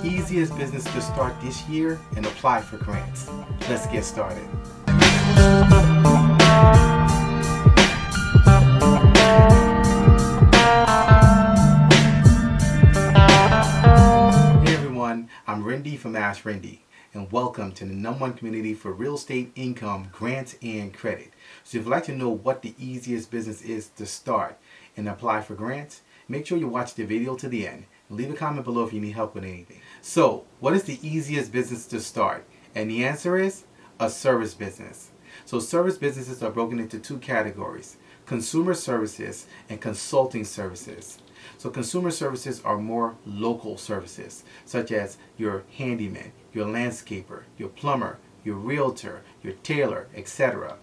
easiest business to start this year and apply for grants. Let's get started. Hey everyone, I'm Rinde from AskRinde, and welcome to the #1 community for real estate income, grants, and credit. So if you'd like to know what the easiest business is to start and apply for grants, make sure you watch the video to the end. Leave a comment below if you need help with anything. So, what is the easiest business to start? And the answer is a service business. So service businesses are broken into two categories: consumer services and consulting services. So consumer services are more local services, such as your handyman, your landscaper, your plumber, your realtor, your tailor, etc.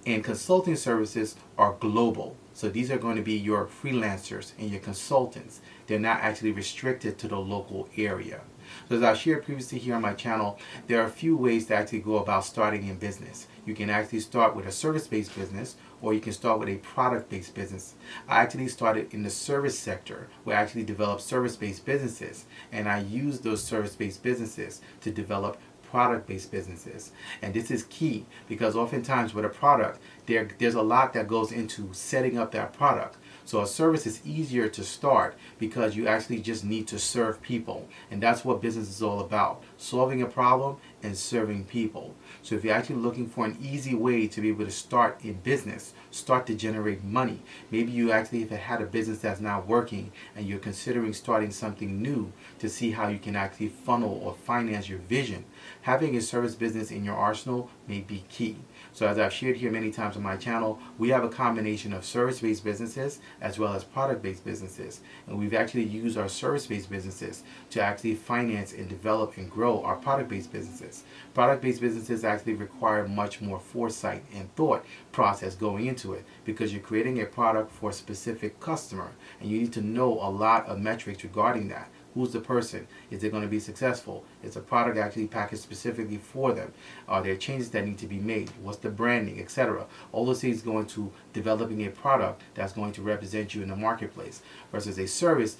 And consulting services are global. So these are going to be your freelancers and your consultants. They're not actually restricted to the local area. So as I shared previously here on my channel, there are a few ways to actually go about starting in business. You can actually start with a service-based business, or you can start with a product-based business. I actually started in the service sector, where I actually developed service-based businesses, and I used those service-based businesses to develop product-based businesses. And this is key because oftentimes with a product, there's a lot that goes into setting up that product. So a service is easier to start because you actually just need to serve people. And that's what business is all about: solving a problem and serving people. So if you're actually looking for an easy way to be able to start in business, start to generate money, maybe you actually have had a business that's not working and you're considering starting something new to see how you can actually funnel or finance your vision, having a service business in your arsenal may be key. So as I've shared here many times on my channel, we have a combination of service-based businesses as well as product-based businesses. And we've actually used our service-based businesses to actually finance and develop and grow our product-based businesses. Product-based businesses actually require much more foresight and thought process going into it because you're creating a product for a specific customer and you need to know a lot of metrics regarding that. Who's the person? Is it going to be successful? Is the product actually packaged specifically for them? Are there changes that need to be made? What's the branding, etc.? All those things go into developing a product that's going to represent you in the marketplace. Versus a service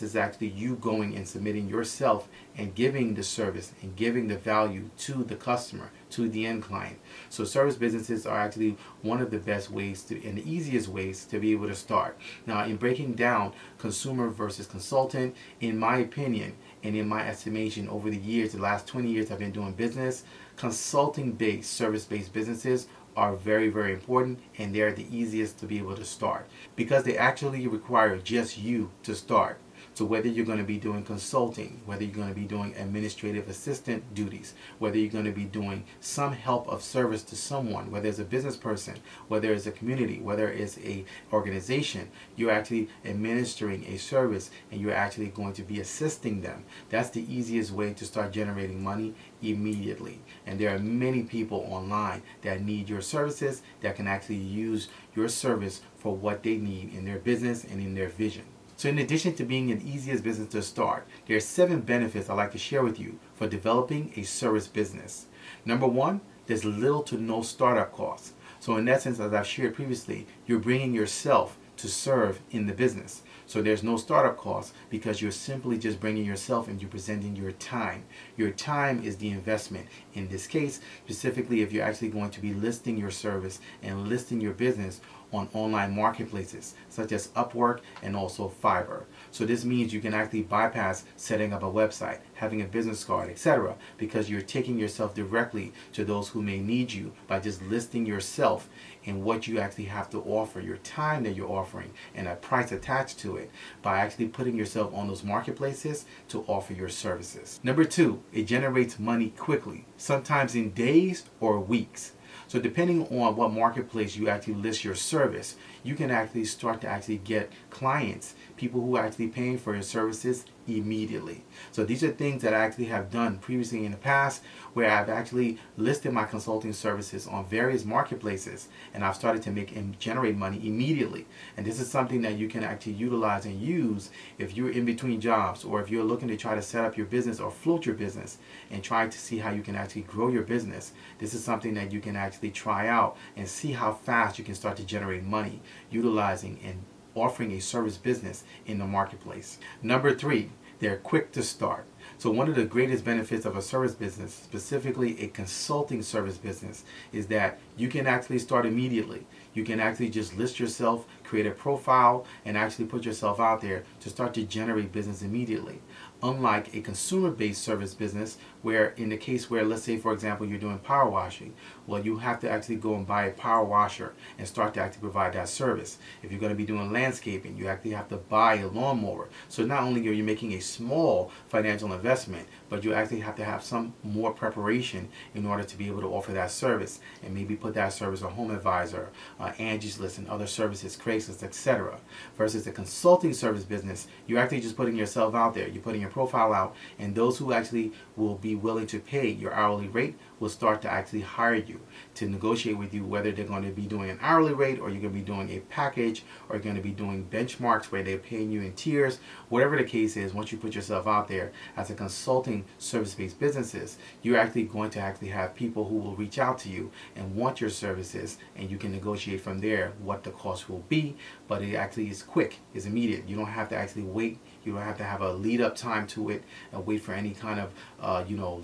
is actually you going and submitting yourself and giving the service and giving the value to the customer, to the end client. So service businesses are actually one of the best ways to, and the easiest ways to be able to start. Now, in breaking down consumer versus consultant, in my opinion and in my estimation over the years, the last 20 years I've been doing business, consulting-based, service-based businesses are very, very important, and they're the easiest to be able to start because they actually require just you to start. So whether you're going to be doing consulting, whether you're going to be doing administrative assistant duties, whether you're going to be doing some help of service to someone, whether it's a business person, whether it's a community, whether it's a organization, you're actually administering a service and you're actually going to be assisting them. That's the easiest way to start generating money immediately. And there are many people online that need your services that can actually use your service for what they need in their business and in their vision. So in addition to being an easiest business to start, there are 7 benefits I'd like to share with you for developing a service business. Number 1, there's little to no startup costs. So in essence, as I've shared previously, you're bringing yourself to serve in the business. So there's no startup costs because you're simply just bringing yourself and you're presenting your time. Your time is the investment. In this case, specifically if you're actually going to be listing your service and listing your business on online marketplaces such as Upwork and also Fiverr. So this means you can actually bypass setting up a website, having a business card, etc. because you're taking yourself directly to those who may need you by just listing yourself and what you actually have to offer, your time that you're offering, and a price attached to it by actually putting yourself on those marketplaces to offer your services. Number 2, it generates money quickly, sometimes in days or weeks. So depending on what marketplace you actually list your service, you can actually start to actually get clients, people who are actually paying for your services immediately. So these are things that I actually have done previously in the past where I've actually listed my consulting services on various marketplaces and I've started to make and generate money immediately. And this is something that you can actually utilize and use if you're in between jobs or if you're looking to try to set up your business or float your business and try to see how you can actually grow your business. This is something that you can actually try out and see how fast you can start to generate money utilizing and offering a service business in the marketplace. Number 3, they're quick to start. So one of the greatest benefits of a service business, specifically a consulting service business, is that you can actually start immediately. You can actually just list yourself, create a profile, and actually put yourself out there to start to generate business immediately. Unlike a consumer-based service business, where in the case where, let's say for example, you're doing power washing, well, you have to actually go and buy a power washer and start to actually provide that service. If you're going to be doing landscaping, you actually have to buy a lawnmower. So not only are you making a small financial investment, but you actually have to have some more preparation in order to be able to offer that service, and maybe put that service on Home Advisor, Angie's List, and other services, Craigslist, etc. Versus a consulting service business, you're actually just putting yourself out there. You're putting your profile out, and those who actually will be willing to pay your hourly rate will start to actually hire you to negotiate with you whether they're going to be doing an hourly rate, or you're going to be doing a package, or you're going to be doing benchmarks where they're paying you in tiers. Whatever the case is, once you put yourself out there as a consulting service-based businesses, you're actually going to actually have people who will reach out to you and want your services, and you can negotiate from there what the cost will be. But it actually is quick, it's immediate. You don't have to actually wait. You don't have to have a lead up time to it and wait for any kind of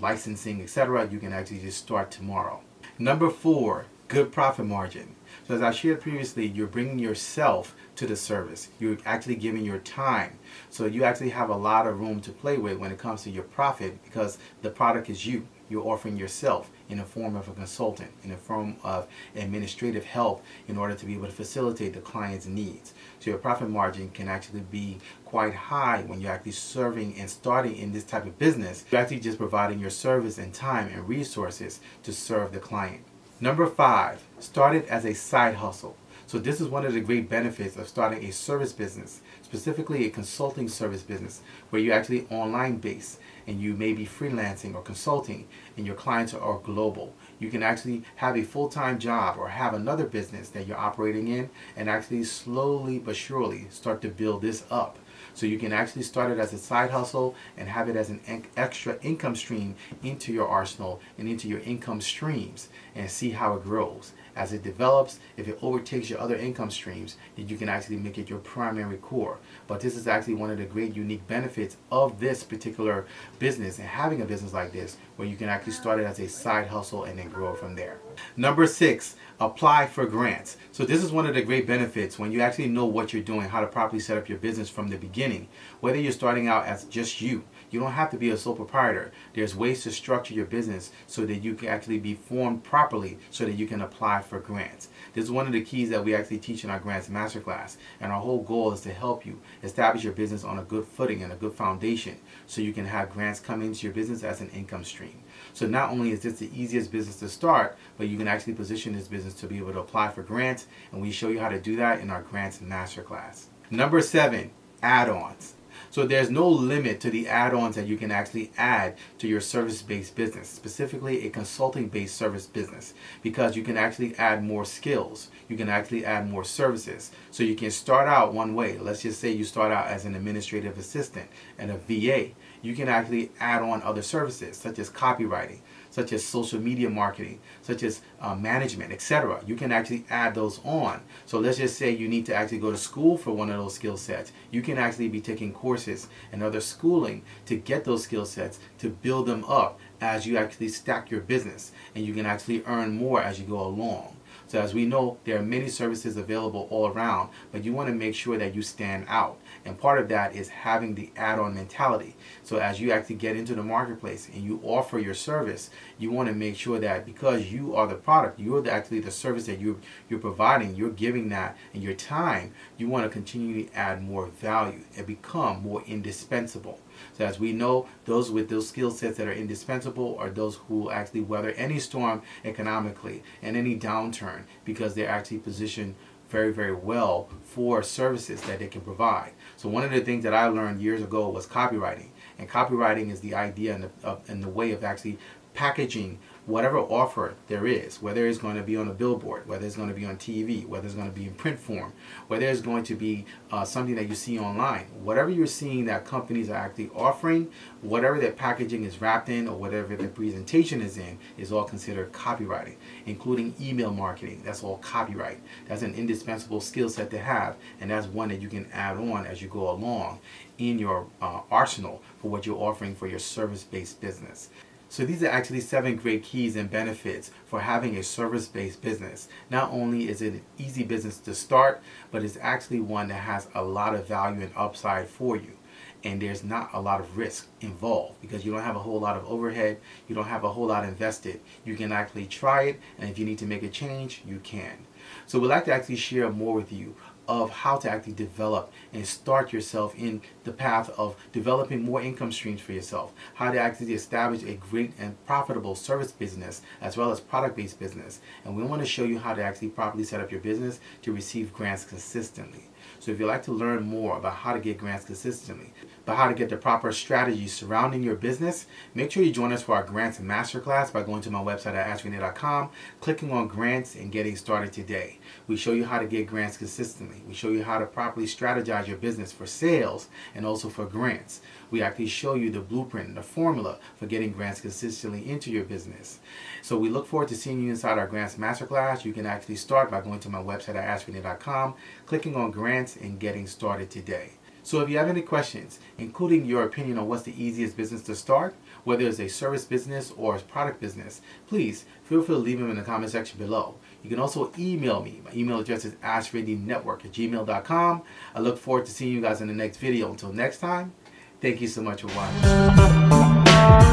licensing, etc. You can actually just start tomorrow. Number 4, good profit margin. So as I shared previously, you're bringing yourself to the service. You're actually giving your time. So you actually have a lot of room to play with when it comes to your profit, because the product is you. You're offering yourself in the form of a consultant, in the form of administrative help in order to be able to facilitate the client's needs. So your profit margin can actually be quite high when you're actually serving and starting in this type of business. You're actually just providing your service and time and resources to serve the client. Number 5, start it as a side hustle. So this is one of the great benefits of starting a service business, specifically a consulting service business, where you're actually online based and you may be freelancing or consulting, and your clients are global. You can actually have a full-time job or have another business that you're operating in, and actually slowly but surely start to build this up. So you can actually start it as a side hustle and have it as an extra income stream into your arsenal and into your income streams, and see how it grows. As it develops, if it overtakes your other income streams, then you can actually make it your primary core. But this is actually one of the great unique benefits of this particular business, and having a business like this where you can actually start it as a side hustle and then grow from there. Number 6, apply for grants. So this is one of the great benefits when you actually know what you're doing, how to properly set up your business from the beginning. Whether you're starting out as just you don't have to be a sole proprietor. There's ways to structure your business so that you can actually be formed properly so that you can apply for grants. This is one of the keys that we actually teach in our grants masterclass, and our whole goal is to help you establish your business on a good footing and a good foundation so you can have grants come into your business as an income stream. So not only is this the easiest business to start, but you can actually position this business to be able to apply for grants, and we show you how to do that in our grants masterclass. Number 7, add-ons. So there's no limit to the add-ons that you can actually add to your service-based business, specifically a consulting-based service business, because you can actually add more skills. You can actually add more services. So you can start out one way. Let's just say you start out as an administrative assistant and a VA. You can actually add on other services such as copywriting, such as social media marketing, such as management, etc. You can actually add those on. So let's just say you need to actually go to school for one of those skill sets. You can actually be taking courses and other schooling to get those skill sets, to build them up as you actually stack your business, and you can actually earn more as you go along. So as we know, there are many services available all around, but you want to make sure that you stand out. And part of that is having the add-on mentality. So as you actually get into the marketplace and you offer your service, you want to make sure that because you are the product, you're actually the service that you're providing, you're giving that in your time, you want to continually add more value and become more indispensable. So as we know, those with those skill sets that are indispensable are those who actually weather any storm economically and any downturn, because they're actually positioned very, very well for services that they can provide. So one of the things that I learned years ago was copywriting. And copywriting is the idea and the way of actually packaging whatever offer there is, whether it's going to be on a billboard, whether it's going to be on TV, whether it's going to be in print form, whether it's going to be something that you see online, whatever you're seeing that companies are actually offering, whatever their packaging is wrapped in or whatever their presentation is in, is all considered copywriting, including email marketing. That's all copyright. That's an indispensable skill set to have, and that's one that you can add on as you go along in your arsenal for what you're offering for your service-based business. So these are actually 7 great keys and benefits for having a service-based business. Not only is it an easy business to start, but it's actually one that has a lot of value and upside for you. And there's not a lot of risk involved because you don't have a whole lot of overhead, you don't have a whole lot invested. You can actually try it, and if you need to make a change, you can. So we'd like to actually share more with you of how to actually develop and start yourself in the path of developing more income streams for yourself, how to actually establish a great and profitable service business as well as product-based business. And we want to show you how to actually properly set up your business to receive grants consistently. So if you'd like to learn more about how to get grants consistently, about how to get the proper strategies surrounding your business, make sure you join us for our grants masterclass by going to my website at AskRinde.com, clicking on grants and getting started today. We show you how to get grants consistently. We show you how to properly strategize your business for sales and also for grants. We actually show you the blueprint and the formula for getting grants consistently into your business. So we look forward to seeing you inside our grants masterclass. You can actually start by going to my website at AskRinde.com, clicking on grants and getting started today. So if you have any questions, including your opinion on what's the easiest business to start, whether it's a service business or a product business, please feel free to leave them in the comment section below. You can also email me. My email address is askrindenetwork@gmail.com. I look forward to seeing you guys in the next video. Until next time, thank you so much for watching.